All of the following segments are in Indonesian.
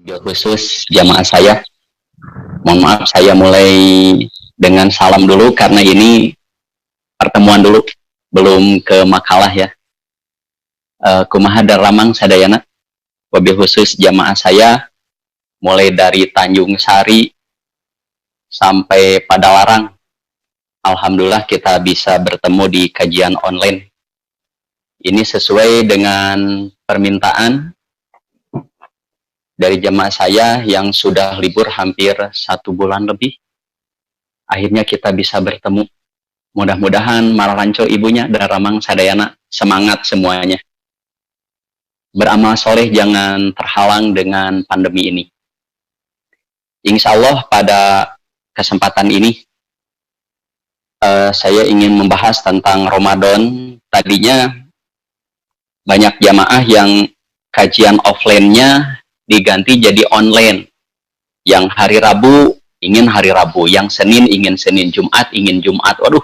Wabil khusus jamaah saya, mohon maaf saya mulai dengan salam dulu karena ini pertemuan dulu, belum ke makalah ya. Kumaha daramang sadayana, wabil khusus jamaah saya mulai dari Tanjung Sari sampai Padalarang. Alhamdulillah kita bisa bertemu di kajian online. Ini sesuai dengan permintaan dari jemaah saya yang sudah libur hampir 1 bulan lebih. Akhirnya kita bisa bertemu. Mudah-mudahan Maralanco ibunya dan Ramang Sadayana semangat semuanya. Beramal soleh jangan terhalang dengan pandemi ini. Insya Allah pada kesempatan ini saya ingin membahas tentang Ramadan. Tadinya banyak jamaah yang kajian offline-nya diganti jadi online. Yang hari Rabu ingin hari Rabu, yang Senin ingin Senin, Jumat ingin Jumat. Waduh,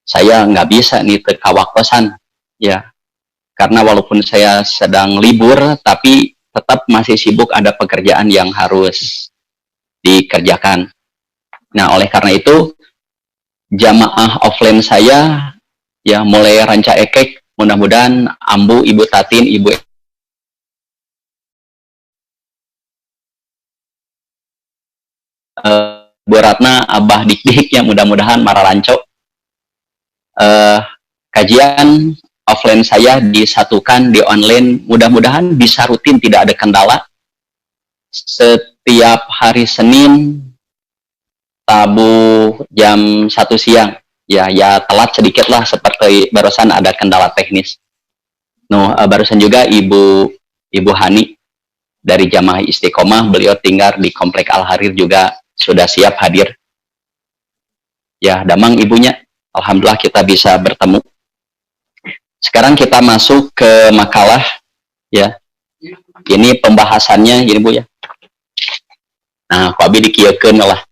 saya nggak bisa nih kawaktosan ya, karena walaupun saya sedang libur tapi tetap masih sibuk, ada pekerjaan yang harus dikerjakan. Nah, oleh karena itu jamaah offline saya ya mulai ranca ekek, mudah-mudahan Ambu, Ibu Tatin, Ibu Bu Ratna, Abah Dik-Dik, yang mudah-mudahan Maralanco kajian offline saya disatukan di online, mudah-mudahan bisa rutin, tidak ada kendala. Setiap hari Senin Rabu jam 1 siang ya telat sedikit lah, seperti barusan ada kendala teknis. Barusan juga Ibu Hani dari Jamaah Istiqomah, beliau tinggal di Komplek Al-Harir, juga sudah siap hadir. Ya, damang ibunya. Alhamdulillah kita bisa bertemu. Sekarang kita masuk ke makalah ya. Ini pembahasannya gini Bu ya. Nah, Abi dikieukeun lah.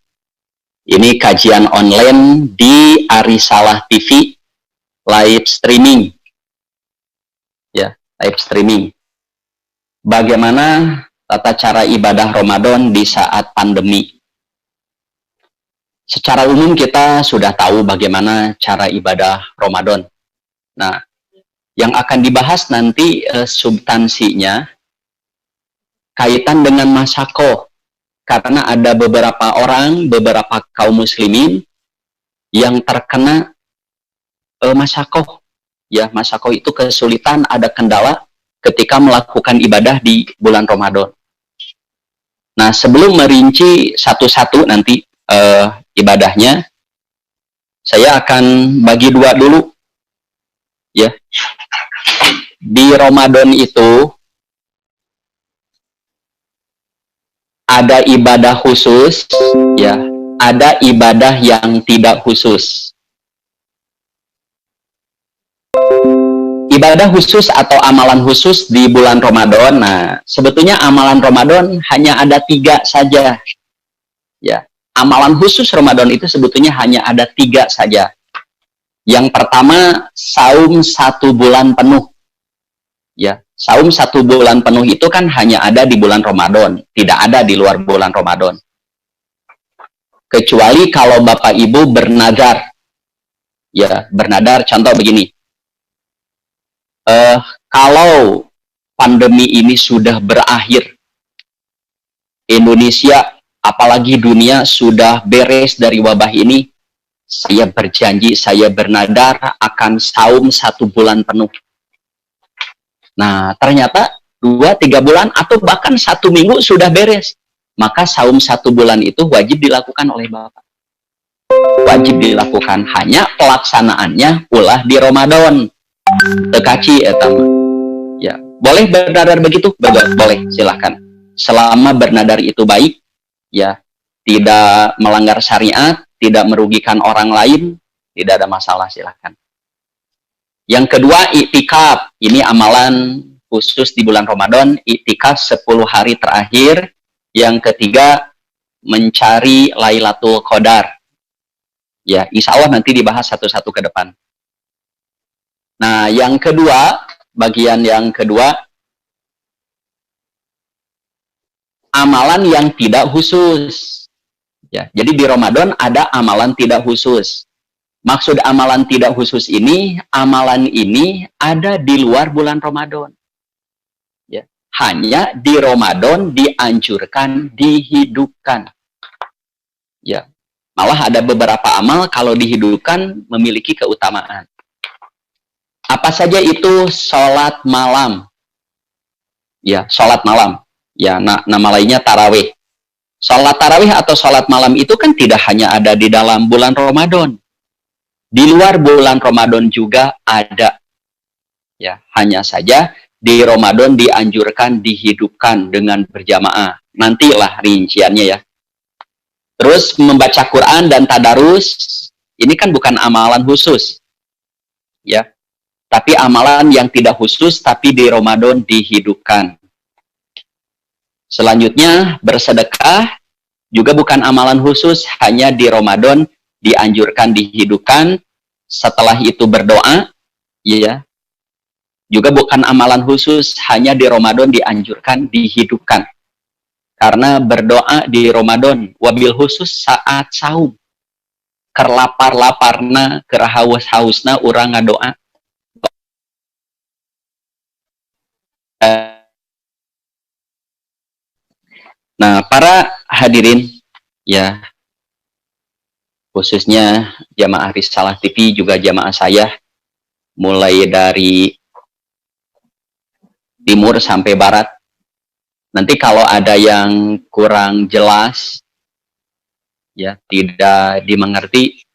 Ini kajian online di Arisalah TV live streaming. Ya, live streaming. Bagaimana tata cara ibadah Ramadan di saat pandemi? Secara umum kita sudah tahu bagaimana cara ibadah Ramadan. Nah, yang akan dibahas nanti substansinya kaitan dengan masako. Karena ada beberapa orang, beberapa kaum muslimin yang terkena masako. Ya, masako itu kesulitan, ada kendala ketika melakukan ibadah di bulan Ramadan. Nah, sebelum merinci satu-satu nanti ibadahnya, saya akan bagi dua dulu. Ya. Di Ramadan itu ada ibadah khusus, ya, ada ibadah yang tidak khusus. Ibadah khusus atau amalan khusus di bulan Ramadan. Nah, sebetulnya amalan Ramadan hanya ada 3 saja. Ya, amalan khusus Ramadan itu sebetulnya hanya ada 3 saja. Yang pertama, saum 1 bulan penuh. Ya, saum 1 bulan penuh itu kan hanya ada di bulan Ramadan, tidak ada di luar bulan Ramadan. Kecuali kalau Bapak Ibu bernadar. Ya, bernadar, contoh begini. Kalau pandemi ini sudah berakhir, Indonesia, apalagi dunia sudah beres dari wabah ini, saya berjanji, saya bernadar akan saum 1 bulan penuh. Nah, ternyata 2-3 bulan atau bahkan 1 minggu sudah beres. Maka saum 1 bulan itu wajib dilakukan oleh Bapak. Wajib dilakukan, hanya pelaksanaannya ulah di Ramadan. Tekaci ya, boleh bernadar begitu? Boleh, silahkan. Selama bernadar itu baik, ya, tidak melanggar syariat, tidak merugikan orang lain, tidak ada masalah, silahkan. Yang kedua, iktikaf. Ini amalan khusus di bulan Ramadan, iktikaf 10 hari terakhir. Yang ketiga, mencari Lailatul Qadar. Ya, insya Allah nanti dibahas satu-satu ke depan. Nah, yang kedua, bagian yang kedua, amalan yang tidak khusus. Ya, jadi di Ramadan ada amalan tidak khusus. Maksud amalan tidak khusus ini, amalan ini ada di luar bulan Ramadan. Ya, hanya di Ramadan dianjurkan, dihidupkan. Ya, malah ada beberapa amal kalau dihidupkan memiliki keutamaan. Apa saja itu? Sholat malam. Ya, sholat malam. Ya, nama lainnya tarawih. Sholat tarawih atau sholat malam itu kan tidak hanya ada di dalam bulan Ramadan. Di luar bulan Ramadan juga ada. Ya, hanya saja di Ramadan dianjurkan, dihidupkan dengan berjamaah. Nantilah rinciannya ya. Terus membaca Quran dan tadarus, ini kan bukan amalan khusus. Ya. Tapi amalan yang tidak khusus, tapi di Ramadan dihidupkan. Selanjutnya, bersedekah, juga bukan amalan khusus, hanya di Ramadan dianjurkan, dihidupkan. Setelah itu berdoa, ya, juga bukan amalan khusus, hanya di Ramadan dianjurkan, dihidupkan. Karena berdoa di Ramadan, wabil khusus saat saum. Kerlapar-laparna, kerahaus-hausna, urang ngadoa. Nah, para hadirin, ya, khususnya jamaah Risalah TV, juga jamaah saya, mulai dari timur sampai barat. Nanti kalau ada yang kurang jelas, ya, tidak dimengerti,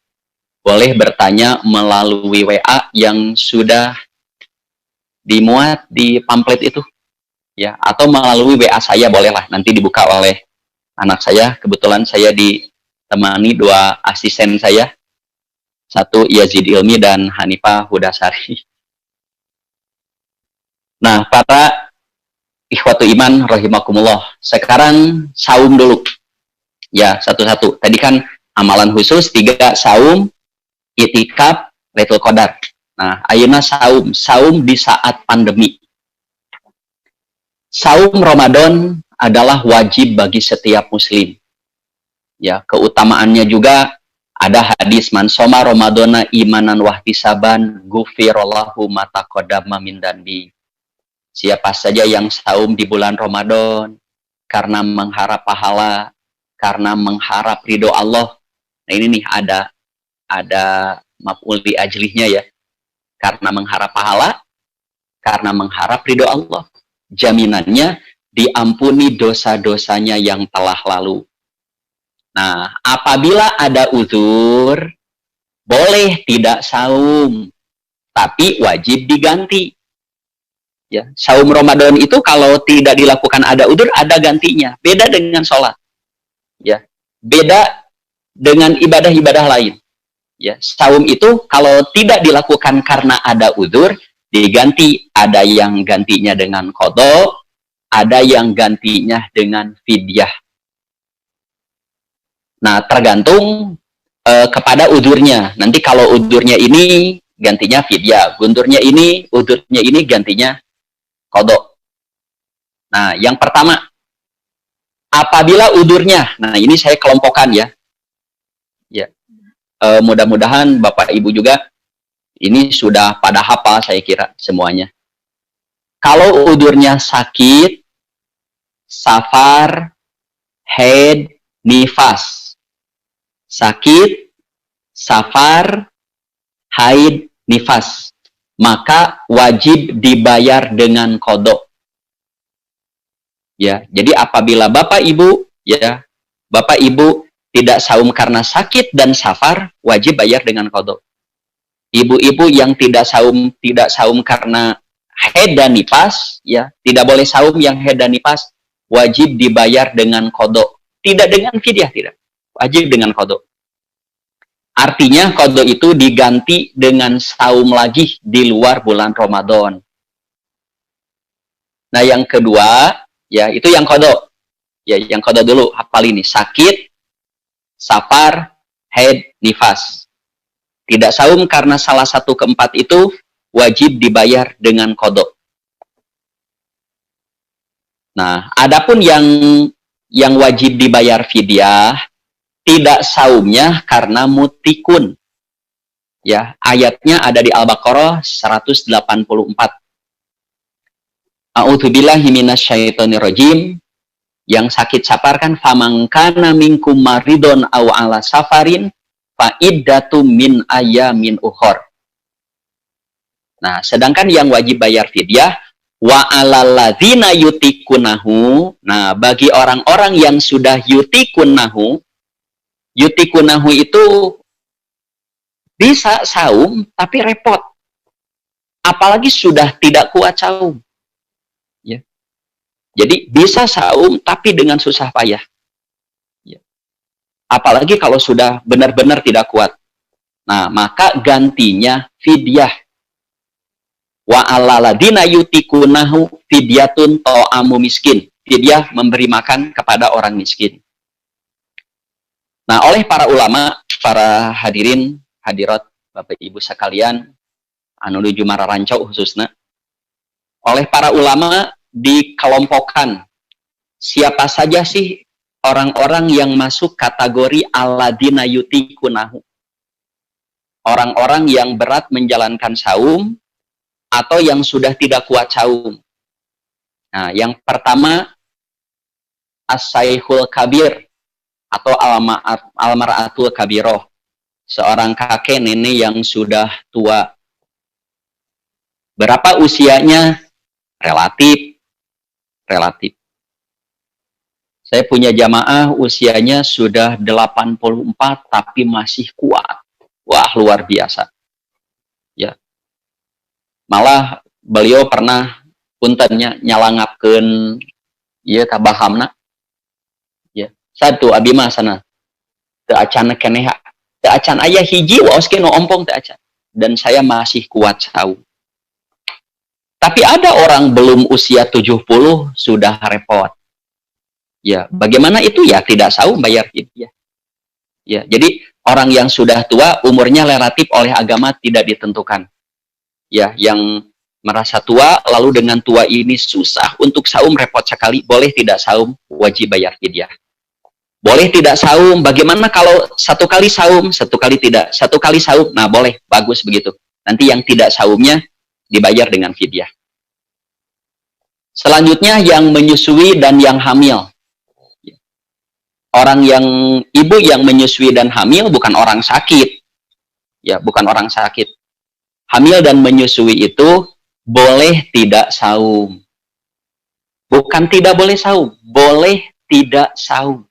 boleh bertanya melalui WA yang sudah dimuat di pamflet itu. Ya, atau melalui WA saya bolehlah, nanti dibuka oleh anak saya. Kebetulan saya ditemani dua asisten saya, satu Yazid Ilmi dan Hanifah Hudasari. Nah, para ikhwatu iman rahimakumullah, sekarang saum dulu. Ya, satu-satu. Tadi kan amalan khusus 3, saum, itikaf, Lailatul Qadar. Nah, ayeuna saum di saat pandemi. Saum Ramadan adalah wajib bagi setiap muslim. Ya, keutamaannya juga ada hadis man soma Ramadana imanan wahtisaban ghufirallahu ma taqaddama min dambi. Siapa saja yang saum di bulan Ramadan karena mengharap pahala, karena mengharap ridho Allah. Nah, ini nih ada maf'ul bi ajlihnya ya. Karena mengharap pahala, karena mengharap ridho Allah. Jaminannya diampuni dosa-dosanya yang telah lalu. Nah, apabila ada uzur, boleh tidak saum, tapi wajib diganti. Ya, saum Ramadan itu kalau tidak dilakukan ada uzur, ada gantinya. Beda dengan sholat. Ya, beda dengan ibadah-ibadah lain. Ya, saum itu kalau tidak dilakukan karena ada uzur, diganti. Ada yang gantinya dengan qadha, ada yang gantinya dengan fidyah. Nah, tergantung kepada uzurnya. Nanti kalau uzurnya ini gantinya fidyah, uzurnya ini gantinya qadha. Nah, yang pertama, apabila uzurnya, nah ini saya kelompokkan ya. Ya. Mudah-mudahan Bapak Ibu juga ini sudah pada hafal, saya kira semuanya. Kalau uzurnya sakit, safar, haid, nifas. Sakit, safar, haid, nifas. Maka wajib dibayar dengan qadha. Ya, jadi apabila Bapak Ibu, ya, Bapak Ibu tidak saum karena sakit dan safar, wajib bayar dengan qadha. Ibu-ibu yang tidak saum karena haid dan nifas, ya, tidak boleh saum yang haid dan nifas, wajib dibayar dengan qadha. Tidak dengan fidyah, tidak. Wajib dengan qadha. Artinya qadha itu diganti dengan saum lagi di luar bulan Ramadan. Nah, yang kedua, ya, itu yang qadha. Ya, yang qadha dulu, hafal ini. Sakit, safar, haid, nifas. Tidak saum karena salah satu keempat itu, wajib dibayar dengan qadha. Nah, adapun yang yang wajib dibayar fidyah, tidak saumnya karena mutikun. Ya, ayatnya ada di Al-Baqarah 184. A'udzubillahi minasyaitonirrajim. Yang sakit sapar kan famangkana minkum maridon aw ala safarin fa iddatu min ayamin ukhor. Nah, sedangkan yang wajib bayar fidyah wa alal ladzina yutikunahu. Nah, bagi orang-orang yang sudah yutikunahu itu bisa saum tapi repot. Apalagi sudah tidak kuat saum. Ya. Jadi bisa saum tapi dengan susah payah. Ya. Apalagi kalau sudah benar-benar tidak kuat. Nah, maka gantinya fidyah. Wa alaladina yutikunahu fidyatun to'amu miskin. Fidyah memberi makan kepada orang miskin. Nah, oleh para ulama, para hadirin, hadirat, Bapak Ibu sekalian, anu nuju Mararancau khususnya, oleh para ulama dikelompokkan siapa saja sih orang-orang yang masuk kategori aladina yutikunahu. Orang-orang yang berat menjalankan saum, atau yang sudah tidak kuat saum. Nah, yang pertama as-saikhul kabir atau almar'atul kabiroh, seorang kakek nenek yang sudah tua. Berapa usianya? Relatif. Saya punya jamaah usianya sudah 84 tapi masih kuat. Wah, luar biasa. Ya. Malah beliau pernah puntennya nyalangapkeun ieu tabahamna. Ya, satu abi mah sana teu acan keneh, teu acan aya hiji waos ke nu ompong teu acan. Dan saya masih kuat saum. Tapi ada orang belum usia 70 sudah repot. Ya, bagaimana itu ya tidak saum bayar fidyah. Ya, jadi orang yang sudah tua umurnya relatif oleh agama tidak ditentukan. Ya, yang merasa tua lalu dengan tua ini susah untuk saum, repot sekali, boleh tidak saum, wajib bayar fidyah. Boleh tidak saum, bagaimana kalau satu kali saum, satu kali tidak, satu kali saum, nah boleh, bagus begitu. Nanti yang tidak saumnya dibayar dengan fidyah. Selanjutnya yang menyusui dan yang hamil. Orang yang ibu yang menyusui dan hamil bukan orang sakit. Ya, bukan orang sakit. Hamil dan menyusui itu boleh tidak saum. Bukan tidak boleh saum, boleh tidak saum.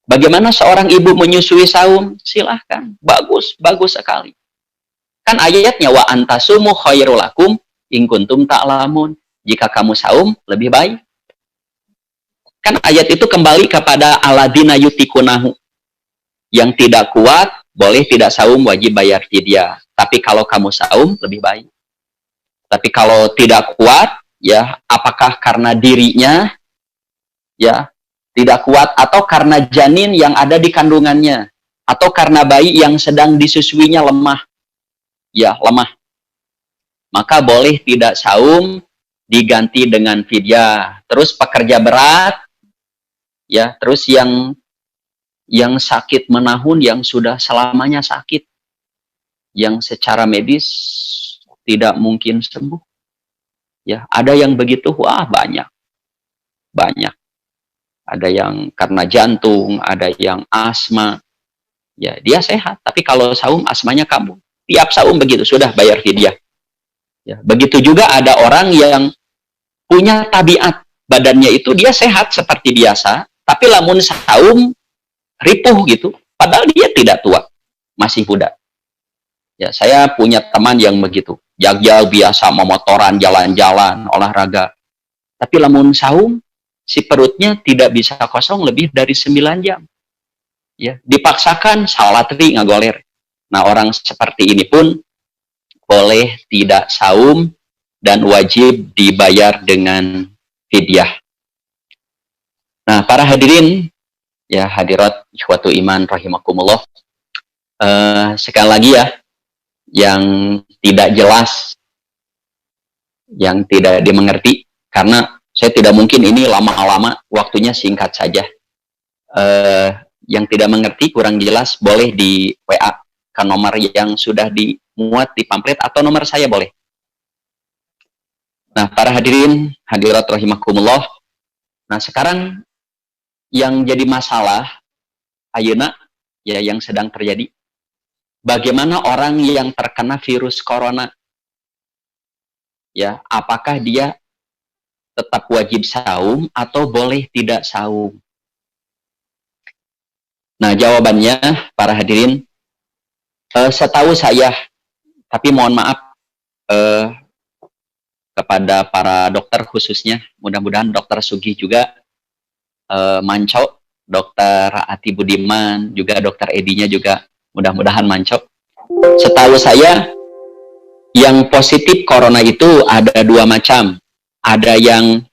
Bagaimana seorang ibu menyusui saum? Silahkan, bagus, bagus sekali. Kan ayatnya wa antasumu khairul lakum in kuntum ta'lamun. Jika kamu saum lebih baik. Kan ayat itu kembali kepada aladina yutikunahu. Yang tidak kuat boleh tidak saum, wajib bayar fidyah. Tapi kalau kamu saum, lebih baik. Tapi kalau tidak kuat, ya, apakah karena dirinya, ya, tidak kuat, atau karena janin yang ada di kandungannya, atau karena bayi yang sedang disusuinya lemah, ya, lemah. Maka boleh tidak saum, diganti dengan fidyah. Terus pekerja berat, ya, terus yang sakit menahun, yang sudah selamanya sakit, yang secara medis tidak mungkin sembuh. Ya, ada yang begitu, wah banyak. Ada yang karena jantung, ada yang asma. Ya, dia sehat, tapi kalau saum asmanya kambuh. Tiap saum begitu, sudah bayar fidyah. Ya, begitu juga ada orang yang punya tabiat badannya itu dia sehat seperti biasa, tapi lamun saum ripuh gitu, padahal dia tidak tua, masih muda. Ya, saya punya teman yang begitu. Jagjal biasa memotoran, jalan-jalan, olahraga. Tapi lamun saum, si perutnya tidak bisa kosong lebih dari 9 jam. Ya, dipaksakan salatri ngagoler. Nah, orang seperti ini pun boleh tidak saum dan wajib dibayar dengan fidyah. Nah, para hadirin, ya hadirat ikhwatu iman rahimakumullah. Sekali lagi ya, yang tidak jelas, yang tidak dimengerti, karena Saya tidak mungkin ini lama-lama, waktunya singkat saja. Yang tidak mengerti, kurang jelas, boleh di WA ke nomor yang sudah dimuat di pamflet atau nomor saya boleh. Nah, para hadirin, hadirat rahimakumullah. Nah, sekarang yang jadi masalah ayeuna ya yang sedang terjadi, bagaimana orang yang terkena virus corona? Ya, apakah dia tetap wajib saum atau boleh tidak saum? Nah, jawabannya para hadirin, setahu saya, tapi mohon maaf kepada para dokter khususnya, mudah-mudahan dokter Sugi juga manco, dokter Ati Budiman, juga dokter Edinya juga mudah-mudahan manco. Setahu saya, yang positif corona itu ada dua macam. Ada yang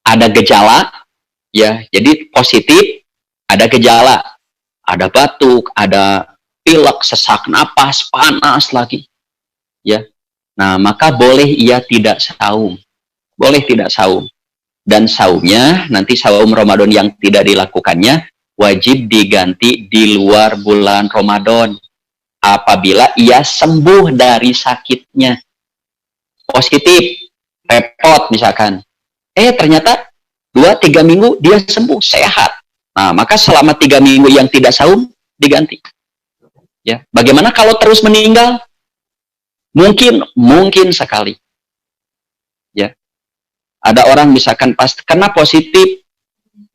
ada gejala, ya, jadi positif, ada gejala, ada batuk, ada pilek, sesak napas, panas lagi, ya. Nah, maka boleh ia tidak saum, boleh tidak saum. Dan saumnya, nanti saum Ramadan yang tidak dilakukannya, wajib diganti di luar bulan Ramadan. Apabila ia sembuh dari sakitnya. Positif, repot misalkan. Ternyata 2-3 minggu dia sembuh, sehat. Nah, maka selama 3 minggu yang tidak saum, diganti. Ya, bagaimana kalau terus meninggal? Mungkin sekali. Ya. Ada orang misalkan pas kena positif,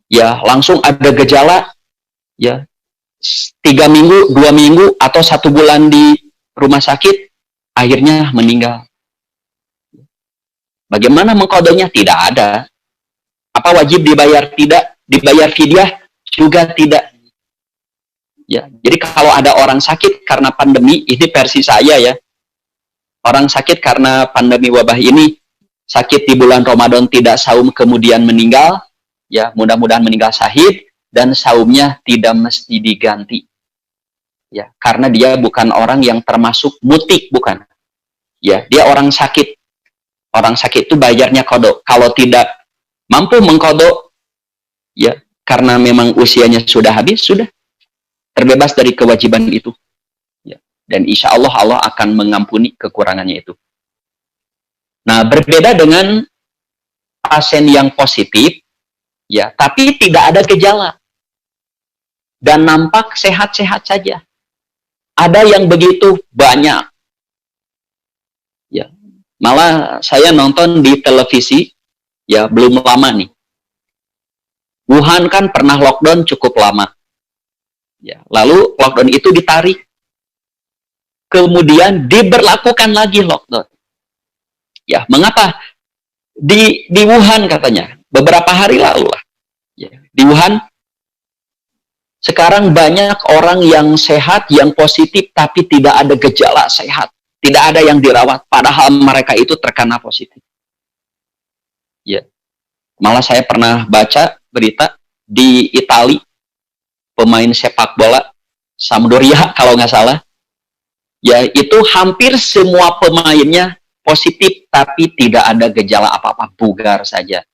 ya langsung ada gejala, ya 3 minggu, 2 minggu, atau 1 bulan di rumah sakit, akhirnya meninggal. Bagaimana mengkodenya? Tidak ada. Apa wajib dibayar? Tidak. Dibayar fidyah? Juga tidak. Ya, jadi kalau ada orang sakit karena pandemi, ini versi saya ya. Orang sakit karena pandemi wabah ini, sakit di bulan Ramadan tidak saum kemudian meninggal, ya mudah-mudahan meninggal syahid, dan saumnya tidak mesti diganti. Ya, karena dia bukan orang yang termasuk mutik, bukan. Ya, dia orang sakit. Orang sakit itu bayarnya kodok. Kalau tidak mampu mengkodok, ya karena memang usianya sudah habis, sudah terbebas dari kewajiban itu. Ya. Dan insya Allah Allah akan mengampuni kekurangannya itu. Nah, berbeda dengan pasien yang positif, ya, tapi tidak ada gejala dan nampak sehat-sehat saja. Ada yang begitu banyak. Ya. Malah saya nonton di televisi, ya belum lama nih. Wuhan kan pernah lockdown cukup lama. Ya, lalu lockdown itu ditarik. Kemudian diberlakukan lagi lockdown. Ya, mengapa? Di Wuhan katanya, beberapa hari lalu lah. Ya, di Wuhan, sekarang banyak orang yang sehat, yang positif, tapi tidak ada gejala sehat. Tidak ada yang dirawat, padahal mereka itu terkena positif. Ya. Malah saya pernah baca berita di Italia, pemain sepak bola Sampdoria kalau nggak salah, ya itu hampir semua pemainnya positif tapi tidak ada gejala apa-apa, bugar saja.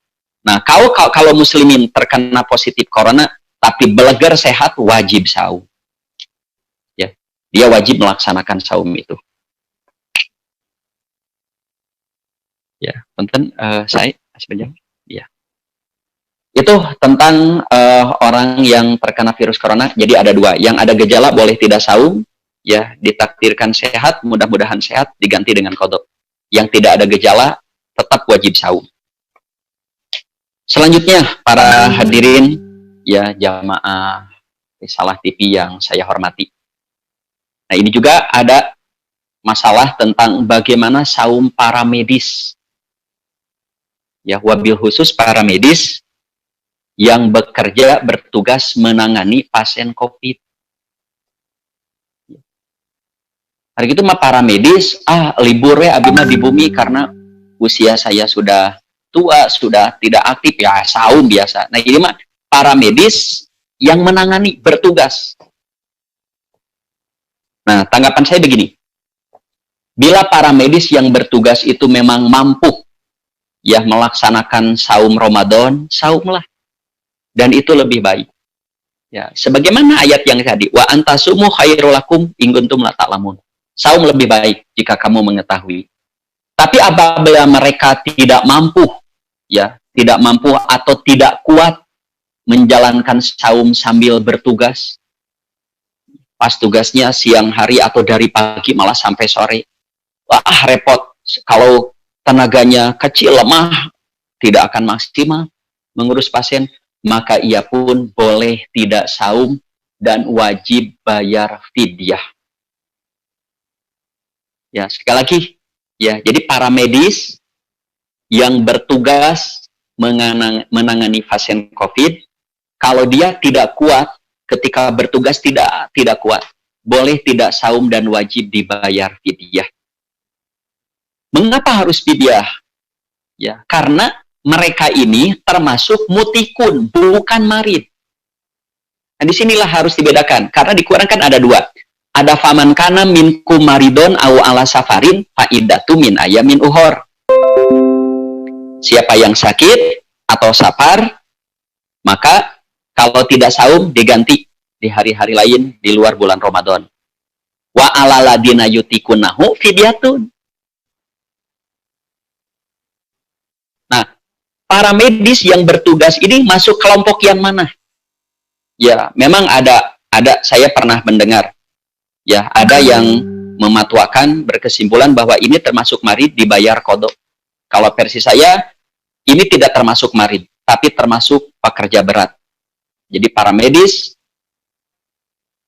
Nah, kalau muslimin terkena positif corona tapi belegar sehat, wajib saum. Ya, dia wajib melaksanakan saum itu. Ya, punten saya sebenarnya. Ya. Itu tentang orang yang terkena virus corona. Jadi ada dua, yang ada gejala boleh tidak saum, ya ditakdirkan sehat, mudah-mudahan sehat, diganti dengan qadha. Yang tidak ada gejala tetap wajib saum. Selanjutnya para hadirin, ya jamaah Risalah TV yang saya hormati. Nah, ini juga ada masalah tentang bagaimana saum para medis. Ya, wabil khusus para medis yang bekerja bertugas menangani pasien COVID. Hari itu mah para medis, libur ya abdi mah di bumi karena usia saya sudah tua, sudah tidak aktif, ya saum biasa. Nah, ini mah para medis yang menangani, bertugas. Nah, tanggapan saya begini. Bila para medis yang bertugas itu memang mampu ya melaksanakan saum Ramadan, saumlah. Dan itu lebih baik. Ya, sebagaimana ayat yang tadi, wa antasumu khairul lakum in kuntum la ta'lamun. Saum lebih baik jika kamu mengetahui. Tapi apabila mereka tidak mampu, ya, tidak mampu atau tidak kuat menjalankan saum sambil bertugas, pas tugasnya siang hari atau dari pagi malah sampai sore, wah repot. Kalau tenaganya kecil, lemah, tidak akan maksimal mengurus pasien, maka ia pun boleh tidak saum dan wajib bayar fidyah. Ya, sekali lagi, ya, jadi para medis yang bertugas menangani pasien COVID, kalau dia tidak kuat ketika bertugas, tidak kuat, boleh tidak saum dan wajib dibayar fidyah. Mengapa harus fidyah? Ya, karena mereka ini termasuk mutikun, bukan marid. Nah, disinilah harus dibedakan, karena di Quran kan ada dua. Ada faman kana minkum maridon au ala safarin fa iddatu min ayamin uhor. Siapa yang sakit atau safar, maka kalau tidak saum diganti di hari-hari lain di luar bulan Ramadan. Wa alal ladina yutikunahu fidyatun. Nah, para medis yang bertugas ini masuk kelompok yang mana? Ya, memang ada saya pernah mendengar, ya, ada yang mematwakan berkesimpulan bahwa ini termasuk marid dibayar kodok. Kalau versi saya, ini tidak termasuk marid, tapi termasuk pekerja berat. Jadi para medis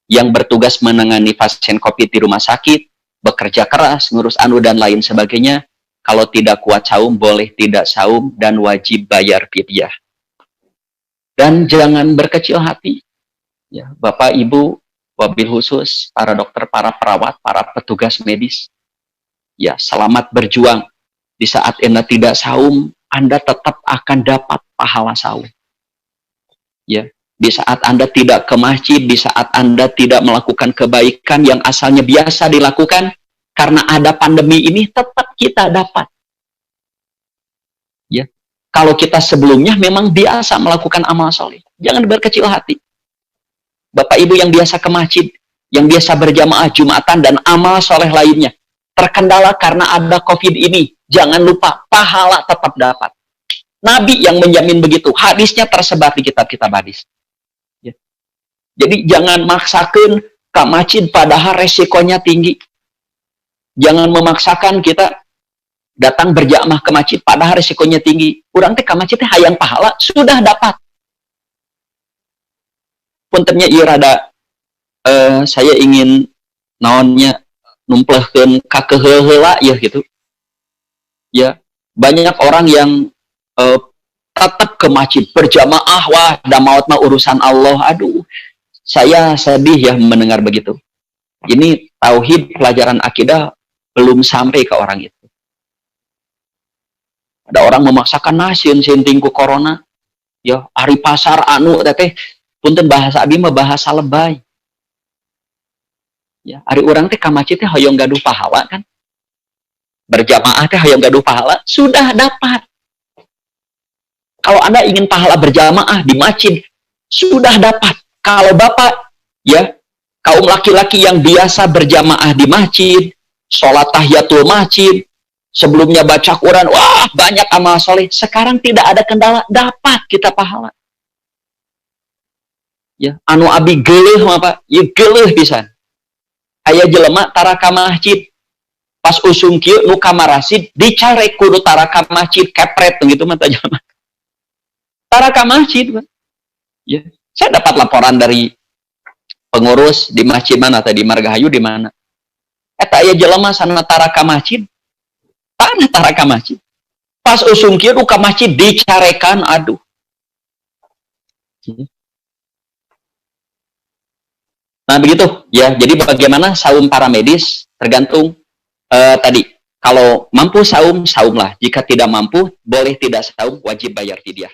yang bertugas menangani pasien COVID di rumah sakit, bekerja keras, ngurus anu dan lain sebagainya, kalau tidak kuat saum, boleh tidak saum dan wajib bayar fidyah. Dan jangan berkecil hati, ya, Bapak Ibu, wabil khusus para dokter, para perawat, para petugas medis, ya, selamat berjuang. Di saat Anda tidak saum, Anda tetap akan dapat pahala saum. Ya, di saat Anda tidak ke masjid, di saat Anda tidak melakukan kebaikan yang asalnya biasa dilakukan, karena ada pandemi ini, tetap kita dapat. Ya, kalau kita sebelumnya memang biasa melakukan amal soleh, jangan berkecil hati. Bapak Ibu yang biasa ke masjid, yang biasa berjamaah Jumatan dan amal soleh lainnya, terkendala karena ada COVID ini, jangan lupa pahala tetap dapat. Nabi yang menjamin begitu, hadisnya tersebar di kitab-kitab hadis. Ya. Jadi jangan maksakan ke masjid padahal resikonya tinggi. Jangan memaksakan kita datang berjamaah ke masjid padahal resikonya tinggi. Urang teh ke masjid teh hayang pahala sudah dapat. Puntennya ieu rada saya ingin naonnya numplehkeun ka keheula ya gitu. Ya, banyak orang yang tetap ke masjid berjamaah, wah da maot mah urusan Allah. Aduh, saya sedih ya mendengar begitu. Ini tauhid, pelajaran akidah belum sampai ke orang itu. Ada orang memaksakan nasin sinting ku corona. Ya, hari pasar anu teh punten bahasa abi mah bahasa lebay. Ya, hari urang teh ka masjid teh hoyong gaduh pahala kan. Berjamaah teh hoyong gaduh pahala, sudah dapat. Kalau Anda ingin pahala berjamaah di masjid, sudah dapat. Kalau Bapak, ya, kaum laki-laki yang biasa berjamaah di masjid, sholat tahiyatul masjid, sebelumnya baca Quran, wah banyak amal soleh. Sekarang tidak ada kendala, dapat kita pahala. Ya, anu abi geuleuh mah Pak, ya geuleuh pisan. Aya jelema tara ka masjid, pas usung kieu nu kamarasid dicarek kudu tara ka masjid, kepret gitu mah jelema. Tara ka masjid, Pak. Ya, saya dapat laporan dari pengurus di masjid mana tadi, Margahayu di mana. Eta aya jelema sana tara ka masjid. Tanah tara ka masjid. Pas usung kieu nu ka masjid dicarekan, aduh. Nah begitu ya, jadi bagaimana saum para medis tergantung tadi, kalau mampu saum, saumlah. Jika tidak mampu, boleh tidak saum, wajib bayar fidyah.